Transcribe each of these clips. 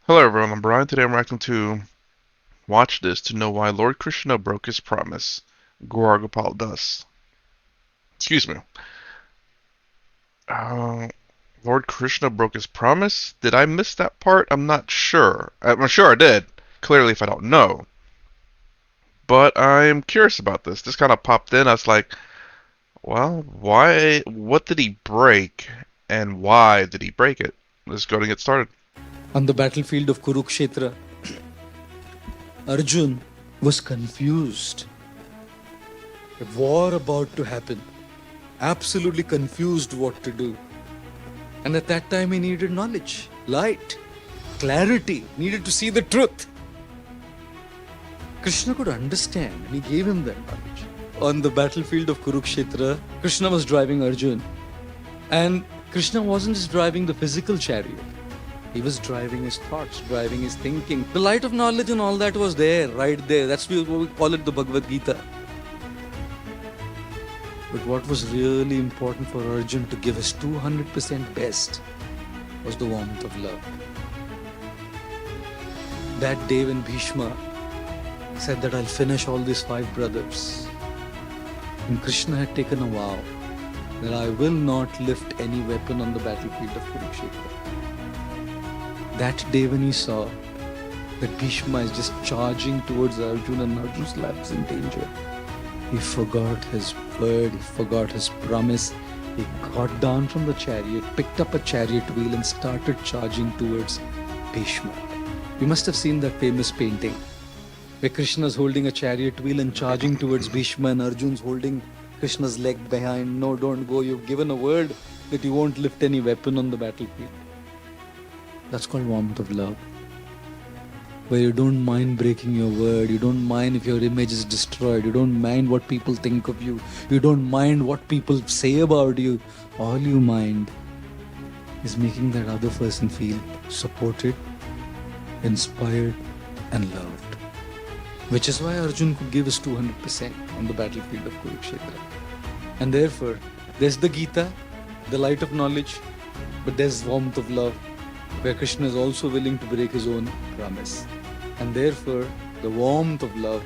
Hello everyone, I'm Brian. Today I'm reacting to Watch This to know why Lord Krishna broke his promise. Gaur does. Excuse me. Uh, Lord Krishna broke his promise? Did I miss that part? I'm not sure. I'm sure I did. Clearly, if I don't know. But I'm curious about this. This kind of popped in. I was like, well, why? What did he break? And why did he break it? Let's go and get started. On the battlefield of Kurukshetra, Arjun was confused. A war about to happen. Absolutely confused what to do. And at that time, he needed knowledge, light, clarity, needed to see the truth. Krishna could understand, and he gave him that knowledge. On the battlefield of Kurukshetra, Krishna was driving Arjun. And Krishna wasn't just driving the physical chariot. He was driving his thoughts, driving his thinking. The light of knowledge and all that was there, right there. That's what we call it the Bhagavad Gita. But what was really important for Arjun to give his 200% best was the warmth of love. That day when Bhishma said that I'll finish all these 5 brothers, and Krishna had taken a vow that I will not lift any weapon on the battlefield of Kurukshetra. That day when he saw that Bhishma is just charging towards Arjun and Arjun's life is in danger, he forgot his word, he forgot his promise. He got down from the chariot, picked up a chariot wheel and started charging towards Bhishma. You must have seen that famous painting where Krishna is holding a chariot wheel and charging towards Bhishma and Arjun's holding Krishna's leg behind. No, don't go. You've given a word that you won't lift any weapon on the battlefield. That's called warmth of love. Where you don't mind breaking your word, you don't mind if your image is destroyed, you don't mind what people think of you, you don't mind what people say about you. All you mind is making that other person feel supported, inspired, and loved. Which is why Arjun could give his 200% on the battlefield of Kurukshetra. And therefore, there's the Gita, the light of knowledge, but there's warmth of love, where Krishna is also willing to break his own promise. And therefore, the warmth of love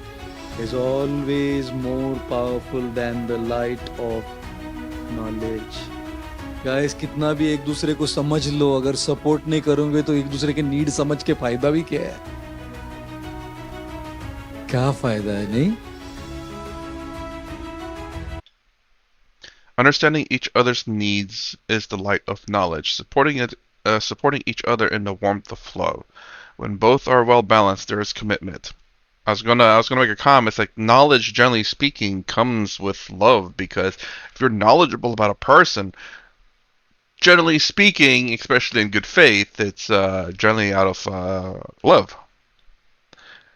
is always more powerful than the light of knowledge. Guys, कितना भी एक दूसरे को समझ लो, अगर support नहीं करोगे तो एक दूसरे के नीड समझ के फायदा भी क्या है? क्या फायदा है नहीं? Understanding each other's needs is the light of knowledge. Supporting each other in the warmth of love. When both are well balanced, there is commitment. I was gonna make a comment. It's like knowledge, generally speaking, comes with love because if you're knowledgeable about a person, generally speaking, especially in good faith, it's generally out of love.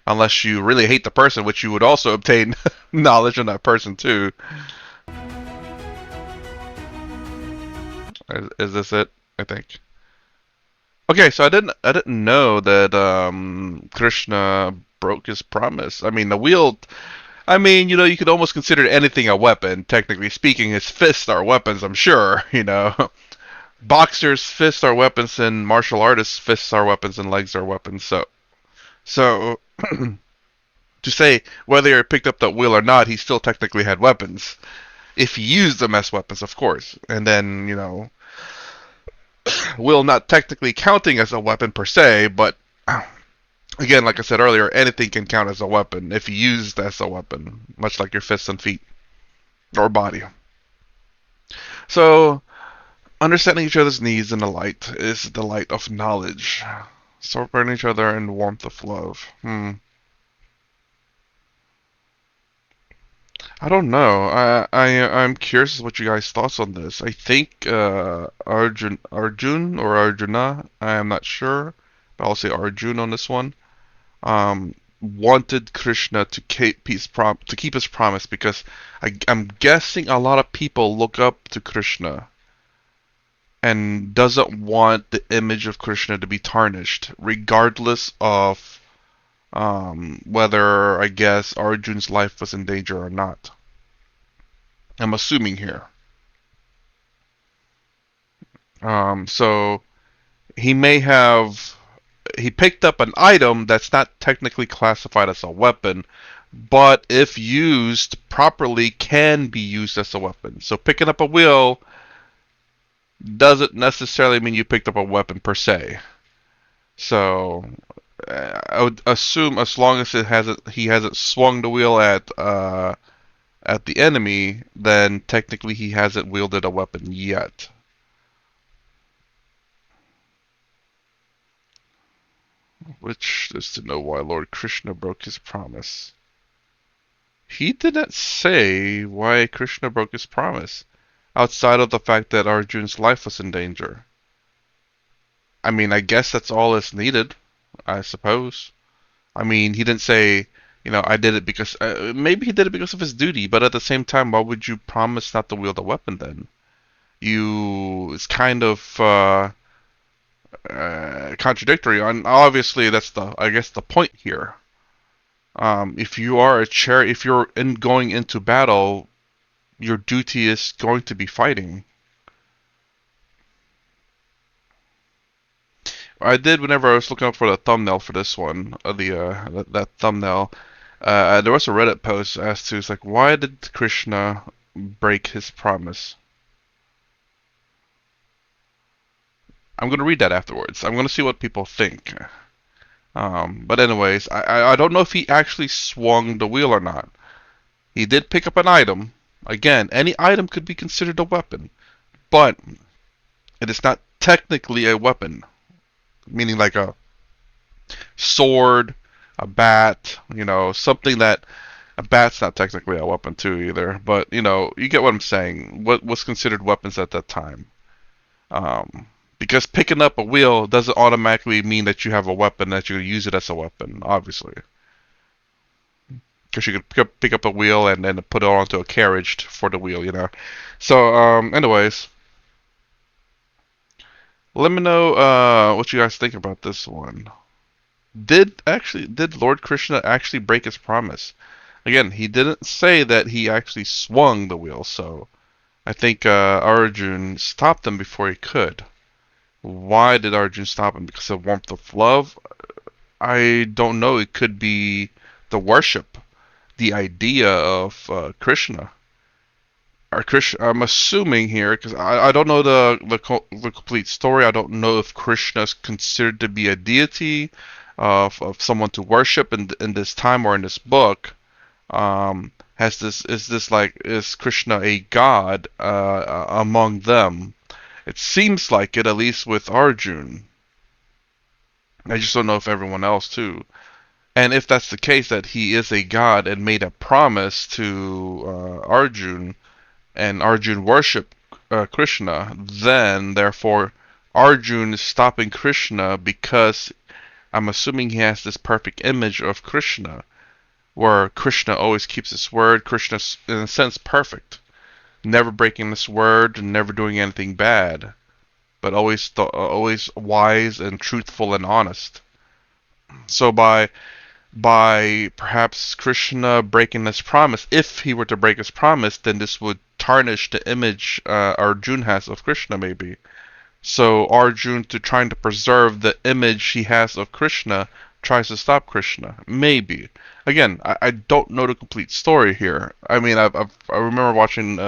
Unless you really hate the person, which you would also obtain knowledge on that person too. Is this it? I think. Okay, so I didn't know that Krishna broke his promise. I mean, the wheel. I mean, you could almost consider anything a weapon. Technically speaking, his fists are weapons. I'm sure. Boxers' fists are weapons, and martial artists' fists are weapons, and legs are weapons. So to say whether he picked up that wheel or not, he still technically had weapons if he used them as weapons, of course. And then will not technically counting as a weapon per se, but again, like I said earlier, anything can count as a weapon if used as a weapon, much like your fists and feet or body. So, understanding each other's needs in the light is the light of knowledge. Supporting each other in the warmth of love. I don't know. I'm curious what you guys' thoughts on this. I think Arjun or Arjuna. I am not sure, but I'll say Arjun on this one. Wanted Krishna to keep his promise because I'm guessing a lot of people look up to Krishna and doesn't want the image of Krishna to be tarnished, regardless of whether I guess Arjun's life was in danger or not. I'm assuming here. So he may have he picked up an item that's not technically classified as a weapon, but if used properly, can be used as a weapon. So picking up a wheel doesn't necessarily mean you picked up a weapon per se. So I would assume as long as he hasn't swung the wheel at the enemy, then technically he hasn't wielded a weapon yet. Which is to know why Lord Krishna broke his promise. He didn't say why Krishna broke his promise, outside of the fact that Arjun's life was in danger. I mean, I guess that's all that's needed, I suppose. I mean, he didn't say, I did it because maybe he did it because of his duty, but at the same time, why would you promise not to wield a weapon then? It's kind of contradictory. And obviously, that's I guess the point here. If you are if you're going into battle, your duty is going to be fighting. I did whenever I was looking up for the thumbnail for this one, that thumbnail. There was a Reddit post as to it's like, why did Krishna break his promise? I'm gonna read that afterwards. I'm gonna see what people think. But anyways, I don't know if he actually swung the wheel or not. He did pick up an item. Again, any item could be considered a weapon, but it is not technically a weapon, meaning like a sword, a bat, something that a bat's not technically a weapon too either, but you get what I'm saying. What was considered weapons at that time? Um, because picking up a wheel doesn't automatically mean that you have a weapon that you use it as a weapon, obviously. Because you could pick up a wheel and then put it onto a carriage for the wheel. So, anyways, let me know what you guys think about this one. Did Lord Krishna actually break his promise? Again, he didn't say that he actually swung the wheel, so I think Arjun stopped him before he could. Why did Arjun stop him? Because of warmth of love? I don't know. It could be the worship, the idea of Krishna. Or Krishna, I'm assuming here, because I don't know the complete story. I don't know if Krishna is considered to be a deity of someone to worship in this time or in this book. Has this is this like is Krishna a god among them? It seems like it, at least with Arjun. I just don't know if everyone else too. And if that's the case, that he is a god and made a promise to Arjun, and Arjun worshiped Krishna, then therefore Arjun is stopping Krishna because I'm assuming he has this perfect image of Krishna, where Krishna always keeps his word. Krishna's in a sense perfect, never breaking his word, never doing anything bad, but always wise and truthful and honest. So by perhaps Krishna breaking his promise, if he were to break his promise, then this would tarnish the image Arjun has of Krishna, maybe. So Arjun, to trying to preserve the image he has of Krishna, tries to stop Krishna. Maybe. Again, I don't know the complete story here. I mean, I remember watching.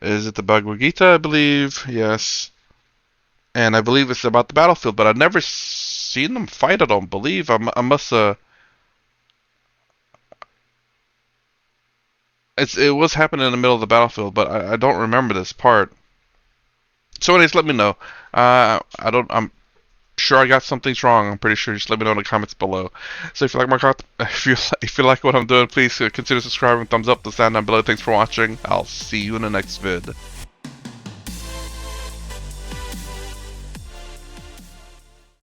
Is it the Bhagavad Gita? I believe. Yes. And I believe it's about the battlefield, but I've never seen them fight. I don't believe. I must. It was happening in the middle of the battlefield, but I don't remember this part. So, anyways, let me know. I don't. I'm sure I got some things wrong. I'm pretty sure. Just let me know in the comments below. So if you like my content, if you like what I'm doing, please consider subscribing. Thumbs up the sound down below. Thanks for watching. I'll see you in the next vid.